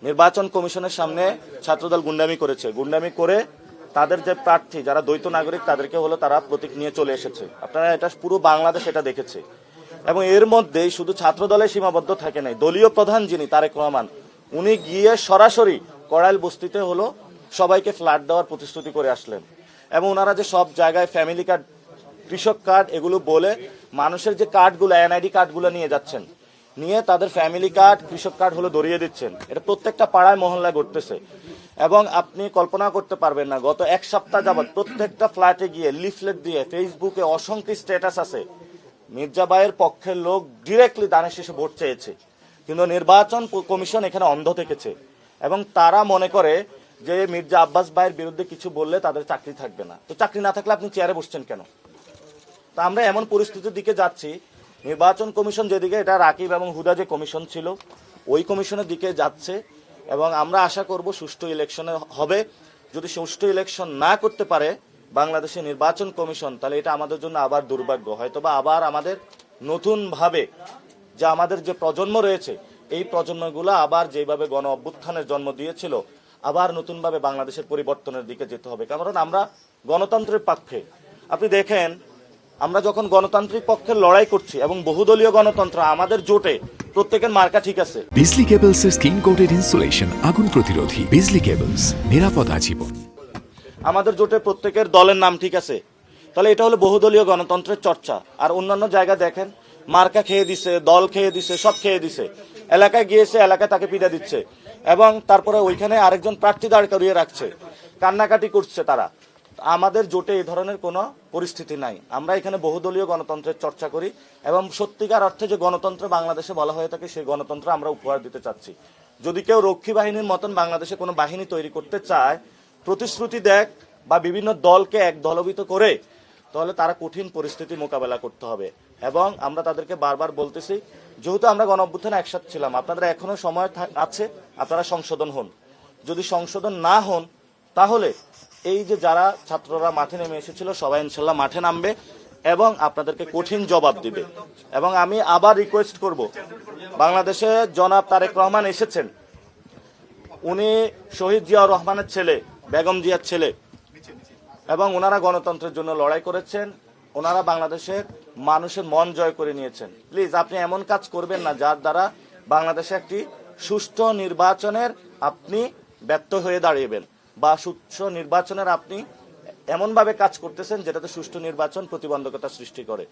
নির্বাচন কমিশনের সামনে ছাত্রদল গুন্ডামি করেছে, গুন্ডামি করে তাদের যে প্রার্থী যারা দ্বৈত নাগরিক তাদেরকে হলো তারা প্রতীক নিয়ে চলে এসেছে। আপনারা এটা পুরো বাংলাদেশ এটা দেখেছে। এবং এর মধ্যেই শুধু ছাত্র দলে সীমাবদ্ধ থাকে নাই, দলীয় প্রধান যিনি তারেক রহমান উনি গিয়ে সরাসরি কড়াইল বস্তিতে হলো সবাইকে ফ্ল্যাট দেওয়ার প্রতিশ্রুতি করে আসলেন। এবং ওনারা যে সব জায়গায় ফ্যামিলি কার্ড, কৃষক কার্ড এগুলো বলে মানুষের যে কার্ডগুলো, এনআইডি কার্ডগুলো নিয়ে যাচ্ছেন, নিয়ে তাদের ফ্যামিলি কার্ড, কৃষক কার্ড হলো ধরিয়ে দিচ্ছেন। এটা প্রত্যেকটা পাড়ায় মহল্লায় ঘটতেছে। এবং আপনি কল্পনা করতে পারবেন না, গত এক সপ্তাহ যাবৎ প্রত্যেকটা ফ্ল্যাটে গিয়ে লিফলেট দিয়ে ফেসবুকে অসংখ্য স্ট্যাটাস আছে মির্জা ভাইয়ের পক্ষের লোক ডিরেক্টলি দানের শেষে ভোট চেয়েছে, কিন্তু নির্বাচন কমিশন এখানে অন্ধ থেকেছে। এবং তারা মনে করে যে মির্জা আব্বাস ভাইয়ের বিরুদ্ধে কিছু বললে তাদের চাকরি থাকবে না। তো চাকরি না থাকলে আপনি চেয়ারে বসছেন কেন? তা আমরা এমন পরিস্থিতির দিকে যাচ্ছি, নির্বাচন কমিশন যেদিকে, এটা রাকিব এবং হুদা যে কমিশন ছিল ওই কমিশনের দিকে যাচ্ছে। এবং আমরা আশা করব সুষ্ঠু ইলেকশনে হবে। যদি সুষ্ঠু ইলেকশন না করতে পারে বাংলাদেশের নির্বাচন কমিশন, তাহলে এটা আমাদের জন্য আবার দুর্ভাগ্য। হয়তোবা আবার আমাদের নতুনভাবে যে আমাদের যে প্রজন্ম রয়েছে এই প্রজন্মগুলো আবার যেভাবে গণ অভ্যুত্থানের জন্ম দিয়েছিল আবার নতুনভাবে বাংলাদেশের পরিবর্তনের দিকে যেতে হবে। কারণ আমরা গণতন্ত্রের পক্ষে। আপনি দেখেন, আমরা যখন গণতান্ত্রিক পক্ষে লড়াই করছি এবং বহুদলীয় গণতন্ত্র, আমাদের জোটে প্রত্যেকের মার্কা ঠিক আছে। বিজলি কেবলস এর স্কিন কোটেড ইনসুলেশন আগুন প্রতিরোধী। বিজলি কেবলস, নিরাপদ আজীবন। আমাদের জোটে প্রত্যেকের দলের নাম ঠিক আছে, তাহলে এটা হলো বহুদলীয় গণতন্ত্রের চর্চা। আর অন্যান্য জায়গা দেখেন, মার্কা খেয়ে দিছে, দল খেয়ে দিছে, সব খেয়ে দিছে, এলাকায় গিয়েছে, এলাকায় তাকে পিটা দিচ্ছে এবং তারপরে ওইখানে আরেকজন প্রার্থী দাঁড় করিয়ে রাখছে, কান্নাকাটি করছে তারা। আমাদের জোটে এই ধরনের কোনো পরিস্থিতি নাই। আমরা এখানে বহুদলীয় গণতন্ত্রের চর্চা করি এবং সত্যিকার অর্থে যে গণতন্ত্র বাংলাদেশে বলা হয়ে থাকে সেই গণতন্ত্র আমরা উপহার দিতে চাচ্ছি। যদি কেউ রক্ষী বাহিনীর মতন বাংলাদেশে কোনো বাহিনী তৈরি করতে চায়, প্রতিশ্রুতি দেখ বা বিভিন্ন দলকে এক দলভিত করে, তাহলে তারা কঠিন পরিস্থিতি মোকাবেলা করতে হবে। এবং আমরা তাদেরকে বারবার বলতেছি, যেহেতু আমরা গণ অভ্যুত্থানে একসাথে ছিলাম, আপনাদের এখনো সময় আছে, আপনারা সংশোধন হন। যদি সংশোধন না হন তাহলে এই যে যারা ছাত্ররা মাঠে নেমে এসেছিল সবাই ইনশাল্লাহ মাঠে নামবে এবং আপনাদেরকে কঠিন জবাব দিবে। এবং আমি আবার রিকোয়েস্ট করব, বাংলাদেশে জনাব তারেক রহমান এসেছেন, উনি শহীদ জিয়াউর রহমানের ছেলে, বেগম জিয়ার ছেলে, এবং ওনারা গণতন্ত্রের জন্য লড়াই করেছেন, ওনারা বাংলাদেশের মানুষের মন জয় করে নিয়েছেন। প্লিজ আপনি এমন কাজ করবেন না যার দ্বারা বাংলাদেশে একটি সুষ্ঠু নির্বাচনের আপনি ব্যর্থ হয়ে দাঁড়িয়েবেন, বা সুষ্ঠু নির্বাচনের আপনি এমনভাবে কাজ করতেছেন যেটাতে সুষ্ঠু নির্বাচন প্রতিবন্ধকতা সৃষ্টি করে।